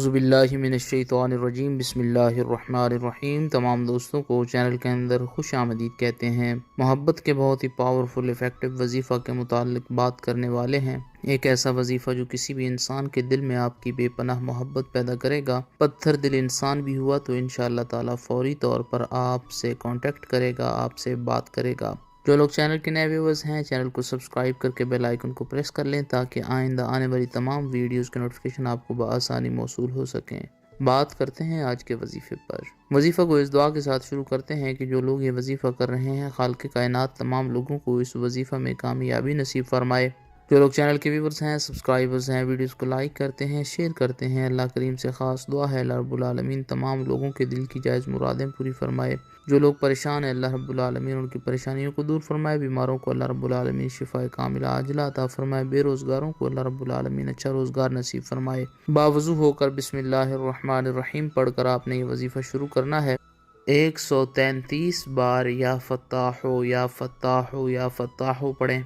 اعوذ باللہ من الشیطان الرجیم، بسم اللہ الرحمن الرحیم۔ تمام دوستوں کو چینل کے اندر خوش آمدید کہتے ہیں۔ محبت کے بہت ہی پاورفل افیکٹو وظیفہ کے متعلق بات کرنے والے ہیں۔ ایک ایسا وظیفہ جو کسی بھی انسان کے دل میں آپ کی بے پناہ محبت پیدا کرے گا۔ پتھر دل انسان بھی ہوا تو انشاءاللہ تعالی فوری طور پر آپ سے کانٹیکٹ کرے گا، آپ سے بات کرے گا۔ جو لوگ چینل کے نئے ویورز ہیں، چینل کو سبسکرائب کر کے بیل آئیکن کو پریس کر لیں تاکہ آئندہ آنے والی تمام ویڈیوز کے نوٹیفیکیشن آپ کو بآسانی موصول ہو سکیں۔ بات کرتے ہیں آج کے وظیفے پر۔ وظیفہ کو اس دعا کے ساتھ شروع کرتے ہیں کہ جو لوگ یہ وظیفہ کر رہے ہیں، خالق کائنات تمام لوگوں کو اس وظیفہ میں کامیابی نصیب فرمائے۔ جو لوگ چینل کے ویورز ہیں، سبسکرائبرز ہیں، ویڈیوز کو لائک کرتے ہیں، شیئر کرتے ہیں، اللہ کریم سے خاص دعا ہے اللہ رب العالمین تمام لوگوں کے دل کی جائز مرادیں پوری فرمائے۔ جو لوگ پریشان ہیں، اللہ رب العالمین ان کی پریشانیوں کو دور فرمائے۔ بیماروں کو اللہ رب العالمین شفاء کاملہ عاجلہ عطا فرمائے۔ بے روزگاروں کو اللہ رب العالمین اچھا روزگار نصیب فرمائے۔ باوضو ہو کر بسم اللہ الرحمن الرحیم پڑھ کر آپ نے یہ وظیفہ شروع کرنا ہے۔ 133 بار یا فتاحو یا فتاحو یا فتاحو پڑھیں۔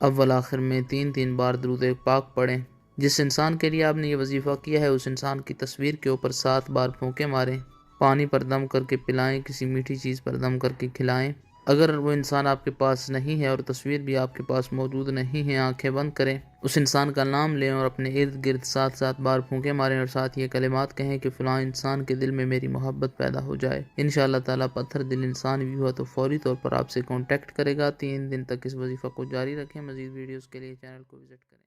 اول آخر میں 3 بار درود پاک پڑھیں۔ جس انسان کے لیے آپ نے یہ وظیفہ کیا ہے اس انسان کی تصویر کے اوپر 7 بار پھونکے ماریں۔ پانی پر دم کر کے پلائیں، کسی میٹھی چیز پر دم کر کے کھلائیں۔ اگر وہ انسان آپ کے پاس نہیں ہے اور تصویر بھی آپ کے پاس موجود نہیں ہے، آنکھیں بند کریں، اس انسان کا نام لیں اور اپنے ارد گرد 7 بار پھونکے ماریں اور ساتھ یہ کلمات کہیں کہ فلاں انسان کے دل میں میری محبت پیدا ہو جائے۔ انشاءاللہ تعالیٰ پتھر دل انسان بھی ہوا تو فوری طور پر آپ سے کانٹیکٹ کرے گا۔ 3 دن تک اس وظیفہ کو جاری رکھیں۔ مزید ویڈیوز کے لیے چینل کو وزٹ کریں۔